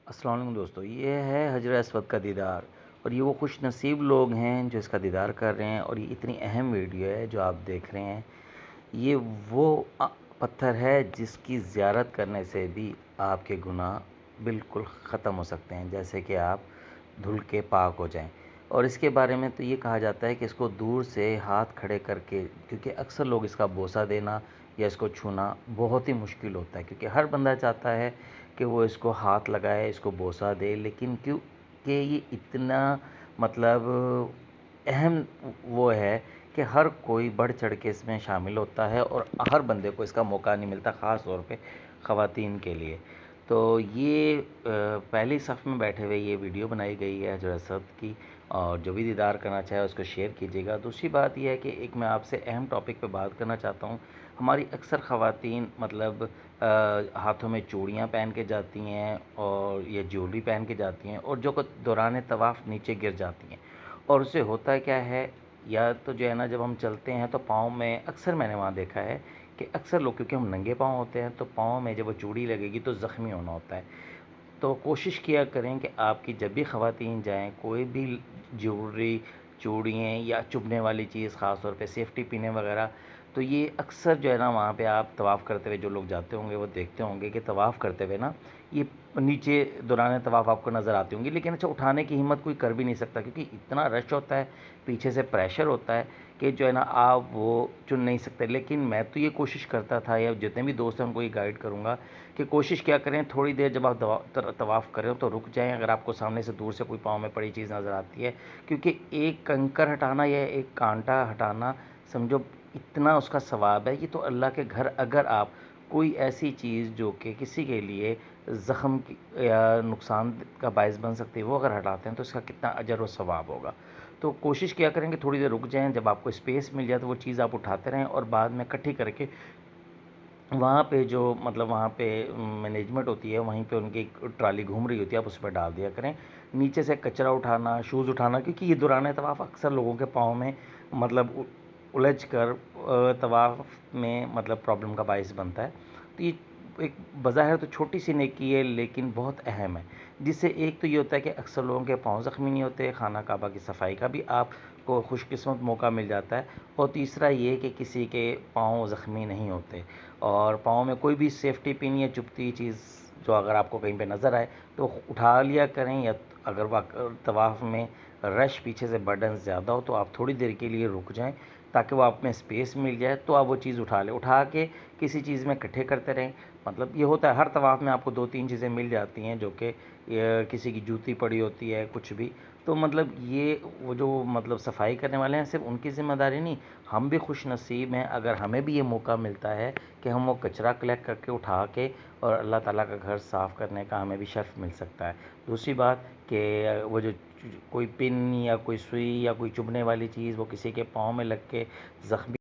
السلام علیکم دوستو، یہ ہے حجر اسود کا دیدار، اور یہ وہ خوش نصیب لوگ ہیں جو اس کا دیدار کر رہے ہیں۔ اور یہ اتنی اہم ویڈیو ہے جو آپ دیکھ رہے ہیں، یہ وہ پتھر ہے جس کی زیارت کرنے سے بھی آپ کے گناہ بالکل ختم ہو سکتے ہیں، جیسے کہ آپ دھل کے پاک ہو جائیں۔ اور اس کے بارے میں تو یہ کہا جاتا ہے کہ اس کو دور سے ہاتھ کھڑے کر کے، کیونکہ اکثر لوگ اس کا بوسہ دینا یا اس کو چھونا بہت ہی مشکل ہوتا ہے، کیونکہ ہر بندہ چاہتا ہے کہ وہ اس کو ہاتھ لگائے، اس کو بوسہ دے، لیکن کیونکہ یہ اتنا مطلب اہم وہ ہے کہ ہر کوئی بڑھ چڑھ کے اس میں شامل ہوتا ہے، اور ہر بندے کو اس کا موقع نہیں ملتا، خاص طور پہ خواتین کے لیے۔ تو یہ پہلی صف میں بیٹھے ہوئے یہ ویڈیو بنائی گئی ہے حجر اسود کی، اور جو بھی دیدار کرنا چاہے اس کو شیئر کیجیے گا۔ دوسری بات یہ ہے کہ ایک میں آپ سے اہم ٹاپک پہ بات کرنا چاہتا ہوں۔ ہماری اکثر خواتین مطلب ہاتھوں میں چوڑیاں پہن کے جاتی ہیں، اور یہ جیولری پہن کے جاتی ہیں، اور جو دوران طواف نیچے گر جاتی ہیں، اور اس سے ہوتا کیا ہے، یا تو جو ہے نا جب ہم چلتے ہیں تو پاؤں میں اکثر میں نے وہاں دیکھا ہے کہ اکثر لوگ، کیونکہ ہم ننگے پاؤں ہوتے ہیں، تو پاؤں میں جب وہ چوڑی لگے گی تو زخمی ہونا ہوتا ہے۔ تو کوشش کیا کریں کہ آپ کی جب بھی خواتین جائیں، کوئی بھی جیولری، چوڑیاں یا چبھنے والی چیز، خاص طور پہ سیفٹی پنیں وغیرہ، تو یہ اکثر جو ہے نا وہاں پہ آپ طواف کرتے ہوئے جو لوگ جاتے ہوں گے وہ دیکھتے ہوں گے کہ طواف کرتے ہوئے نا یہ نیچے دوران طواف آپ کو نظر آتی ہوں گی، لیکن اچھا اٹھانے کی ہمت کوئی کر بھی نہیں سکتا، کیونکہ اتنا رش ہوتا ہے، پیچھے سے پریشر ہوتا ہے کہ جو ہے نا آپ وہ چن نہیں سکتے۔ لیکن میں تو یہ کوشش کرتا تھا، یا جتنے بھی دوست ہیں ان کو یہ گائیڈ کروں گا کہ کوشش کیا کریں، تھوڑی دیر جب آپ طواف کریں تو رک جائیں، اگر آپ کو سامنے سے دور سے کوئی پاؤں میں پڑی چیز نظر آتی ہے، کیونکہ ایک کنکر ہٹانا یا ایک کانٹا ہٹانا، سمجھو اتنا اس کا ثواب ہے۔ یہ تو اللہ کے گھر، اگر آپ کوئی ایسی چیز جو کہ کسی کے لیے زخم یا نقصان کا باعث بن سکتی ہے، وہ اگر ہٹاتے ہیں تو اس کا کتنا اجر و ثواب ہوگا۔ تو کوشش کیا کریں کہ تھوڑی دیر رک جائیں، جب آپ کو اسپیس مل جائے تو وہ چیز آپ اٹھاتے رہیں، اور بعد میں اکٹھی کر کے وہاں پہ جو مطلب وہاں پہ مینجمنٹ ہوتی ہے، وہیں پہ ان کی ایک ٹرالی گھوم رہی ہوتی ہے، آپ اس پہ ڈال دیا کریں۔ نیچے سے کچرا اٹھانا، شوز اٹھانا، کیونکہ یہ دوران طواف اکثر لوگوں کے پاؤں میں مطلب الجھ کر طواف میں مطلب پرابلم کا باعث بنتا ہے۔ تو یہ ایک بظاہر تو چھوٹی سی نیکی ہے، لیکن بہت اہم ہے، جس سے ایک تو یہ ہوتا ہے کہ اکثر لوگوں کے پاؤں زخمی نہیں ہوتے، خانہ کعبہ کی صفائی کا بھی آپ کو خوش قسمت موقع مل جاتا ہے، اور تیسرا یہ کہ کسی کے پاؤں زخمی نہیں ہوتے، اور پاؤں میں کوئی بھی سیفٹی پن یا چبھتی چیز جو اگر آپ کو کہیں پہ نظر آئے تو اٹھا لیا کریں، یا اگر طواف میں رش پیچھے سے برڈن زیادہ ہو تو آپ تھوڑی دیر کے لیے رک جائیں، تاکہ وہ آپ میں اسپیس مل جائے تو آپ وہ چیز اٹھا لیں، اٹھا کے کسی چیز میں اکٹھے کرتے رہیں۔ مطلب یہ ہوتا ہے ہر طواف میں آپ کو 2-3 چیزیں مل جاتی ہیں، جو کہ کسی کی جوتی پڑی ہوتی ہے، کچھ بھی، تو مطلب یہ وہ جو مطلب صفائی کرنے والے ہیں صرف ان کی ذمہ داری نہیں، ہم بھی خوش نصیب ہیں اگر ہمیں بھی یہ موقع ملتا ہے کہ ہم وہ کچرا کلیکٹ کر کے اٹھا کے اور اللہ تعالیٰ کا گھر صاف کرنے کا ہمیں بھی شرف مل سکتا ہے۔ دوسری بات کہ وہ جو کوئی پن یا کوئی سوئی یا کوئی چبھنے والی چیز وہ کسی کے پاؤں میں لگ کے زخمی